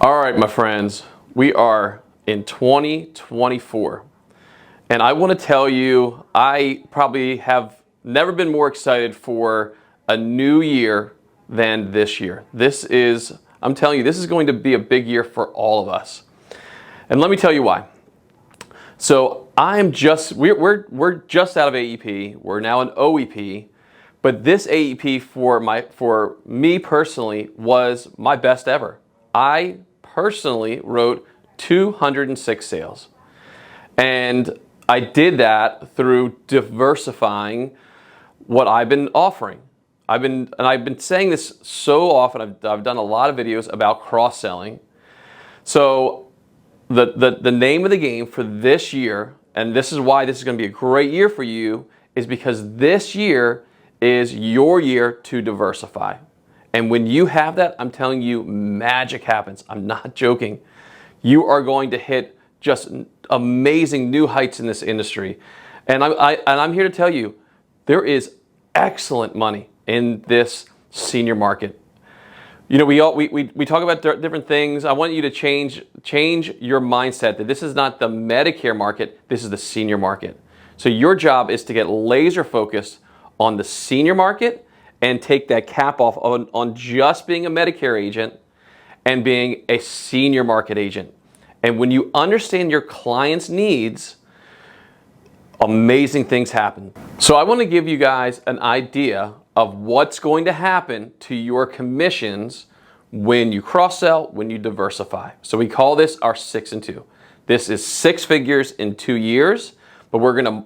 All right, my friends, we are in 2024. And I want to tell you, I probably have never been more excited for a new year than this year. I'm telling you, this is going to be a big year for all of us. And let me tell you why. So we're just out of AEP. We're now an OEP. But this AEP for me personally was my best ever. I personally wrote 206 sales. And I did that through diversifying what I've been offering. I've been saying this so often. I've done a lot of videos about cross-selling. So the name of the game for this year, and this is why this is going to be a great year for you, is because this year is your year to diversify. And when you have that, I'm telling you, magic happens. I'm not joking. You are going to hit just amazing new heights in this industry. And I'm here to tell you, there is excellent money in this senior market. You know, we talk about different things. I want you to change your mindset that this is not the Medicare market, this is the senior market. So your job is to get laser focused on the senior market and take that cap off on just being a Medicare agent and being a senior market agent. And when you understand your client's needs, amazing things happen. So I want to give you guys an idea of what's going to happen to your commissions when you cross-sell, when you diversify. So we call this our 6 and 2. This is 6 figures in 2 years, but we're going to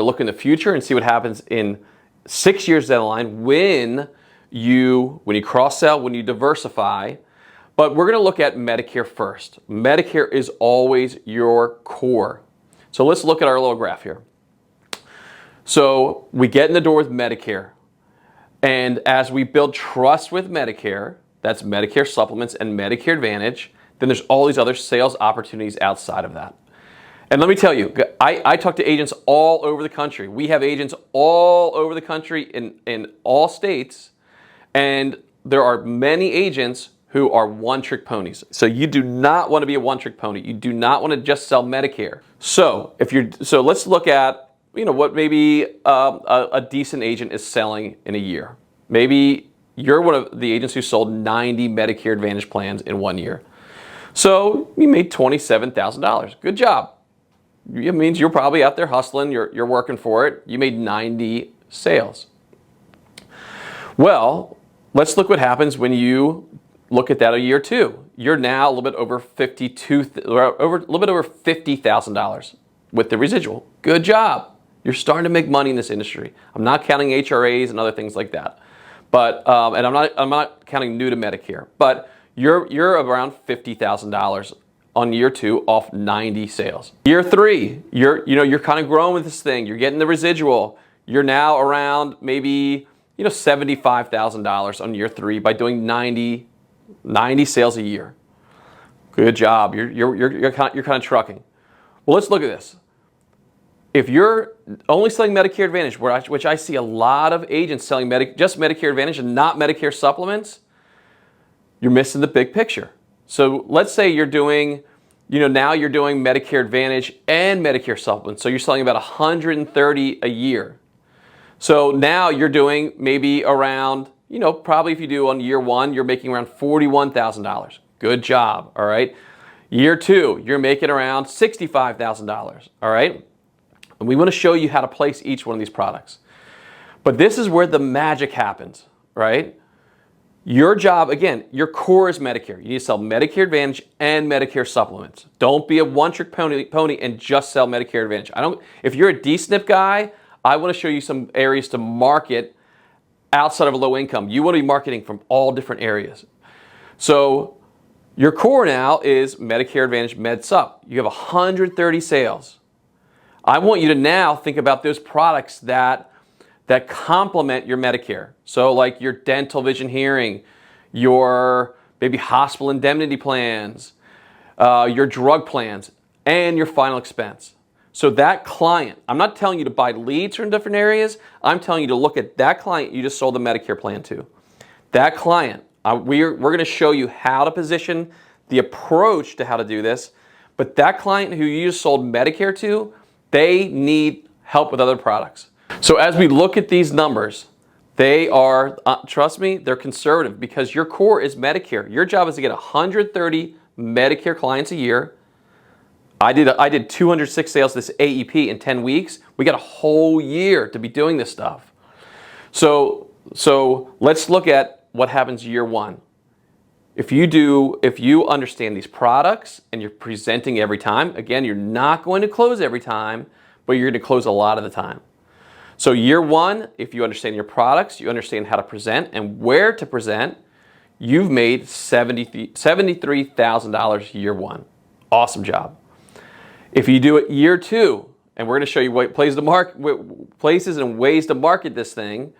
look in the future and see what happens in 6 years down the line when you cross-sell, when you diversify. But we're going to look at Medicare first. Medicare is always your core. So let's look at our little graph here. So we get in the door with Medicare. And as we build trust with Medicare, that's Medicare supplements and Medicare Advantage, then there's all these other sales opportunities outside of that. And let me tell you, I talk to agents all over the country. We have agents all over the country in all states. And there are many agents who are one-trick ponies. So you do not want to be a one-trick pony. You do not want to just sell Medicare. So let's look at what maybe a decent agent is selling in a year. Maybe you're one of the agents who sold 90 Medicare Advantage plans in 1 year. So you made $27,000. Good job. It means you're probably out there hustling. You're working for it. You made 90 sales. Well, let's look what happens when you look at that a year 2. You're now a little bit over $50,000 with the residual. Good job. You're starting to make money in this industry. I'm not counting HRAs and other things like that, but and I'm not counting new to Medicare. But you're around $50,000 on year 2 off 90 sales. Year 3, you're kind of growing with this thing. You're getting the residual. You're now around maybe $75,000 on year 3 by doing 90 sales a year. Good job. You're kind of trucking. Well, let's look at this. If you're only selling Medicare Advantage, which I see a lot of agents selling just Medicare Advantage and not Medicare supplements, you're missing the big picture. So let's say you're doing, now you're doing Medicare Advantage and Medicare supplements. So you're selling about 130 a year. So now you're doing maybe around, probably if you do on year 1, you're making around $41,000. Good job, all right? Year 2, you're making around $65,000, all right? And we want to show you how to place each one of these products. But this is where the magic happens, right? Your job, again, your core is Medicare. You need to sell Medicare Advantage and Medicare supplements. Don't be a one-trick pony and just sell Medicare Advantage. If you're a D-SNP guy, I want to show you some areas to market outside of a low income. You want to be marketing from all different areas. So your core now is Medicare Advantage Med Supp. You have 130 sales. I want you to now think about those products that complement your Medicare. So like your dental, vision, hearing, your maybe hospital indemnity plans, your drug plans, and your final expense. So that client, I'm not telling you to buy leads from different areas. I'm telling you to look at that client you just sold the Medicare plan to. That client, We're going to show you how to position, the approach to how to do this. But that client who you just sold Medicare to, they need help with other products. So as we look at these numbers, they are, trust me, they're conservative because your core is Medicare. Your job is to get 130 Medicare clients a year. I did 206 sales this AEP in 10 weeks. We got a whole year to be doing this stuff. So let's look at what happens year one. If you understand these products and you're presenting every time, again, you're not going to close every time, but you're going to close a lot of the time. So year one, if you understand your products, you understand how to present and where to present, you've made $73,000 year one. Awesome job. If you do it year two, and we're going to show you what places and ways to market this thing,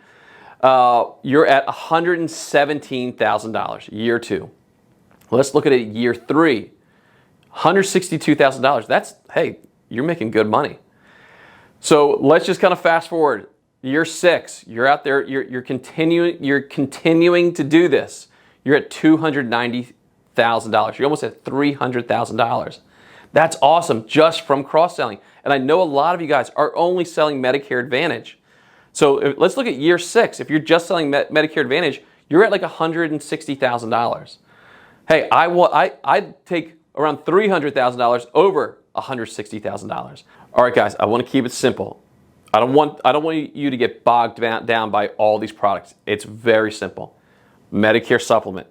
you're at $117,000 year two. Let's look at it year three. $162,000. That's, hey, you're making good money. So let's just kind of fast forward. Year six, you're out there, you're continuing to do this. You're at $290,000. You're almost at $300,000. That's awesome just from cross-selling. And I know a lot of you guys are only selling Medicare Advantage. So let's look at year six. If you're just selling Medicare Advantage, you're at like $160,000. Hey, I'd take around $300,000 over $160,000. All right, guys, I want to keep it simple. I don't want you to get bogged down by all these products. It's very simple. Medicare Supplement,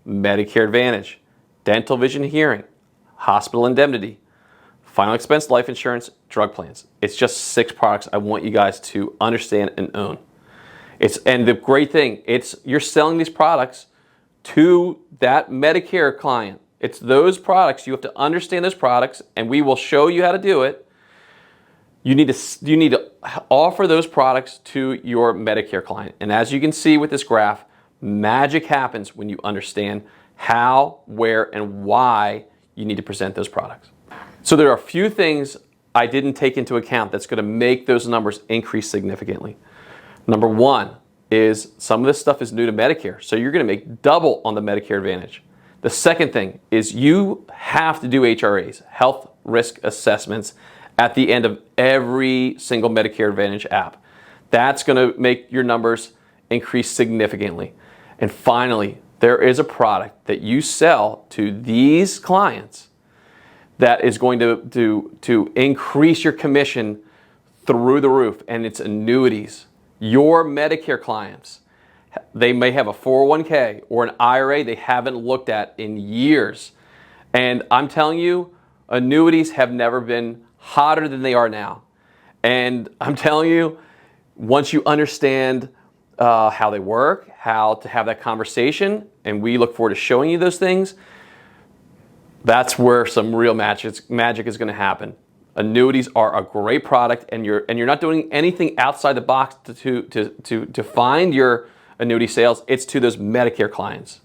Medicare Advantage, Dental, Vision, Hearing, Hospital Indemnity, Final Expense Life Insurance, Drug Plans. It's just 6 products I want you guys to understand and own. And the great thing, you're selling these products to that Medicare client. It's those products. You have to understand those products, and we will show you how to do it. You need to offer those products to your Medicare client. And as you can see with this graph, magic happens when you understand how, where, and why you need to present those products. So there are a few things I didn't take into account that's going to make those numbers increase significantly. Number one is some of this stuff is new to Medicare, so you're going to make double on the Medicare Advantage. The second thing is you have to do HRAs, health risk assessments, at the end of every single Medicare Advantage app. That's going to make your numbers increase significantly. And finally, there is a product that you sell to these clients that is going to increase your commission through the roof, and it's annuities. Your Medicare clients, they may have a 401k or an IRA they haven't looked at in years. And I'm telling you, annuities have never been hotter than they are now. And I'm telling you, once you understand how they work, how to have that conversation, and we look forward to showing you those things, that's where some real magic is going to happen. Annuities are a great product, and you're not doing anything outside the box to find your annuity sales. It's to those Medicare clients.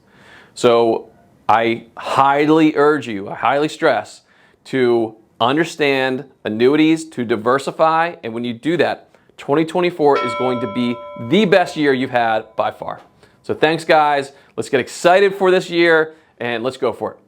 So I highly urge you, I highly stress to understand annuities, to diversify, and when you do that, 2024 is going to be the best year you've had by far. So thanks, guys. Let's get excited for this year, and let's go for it.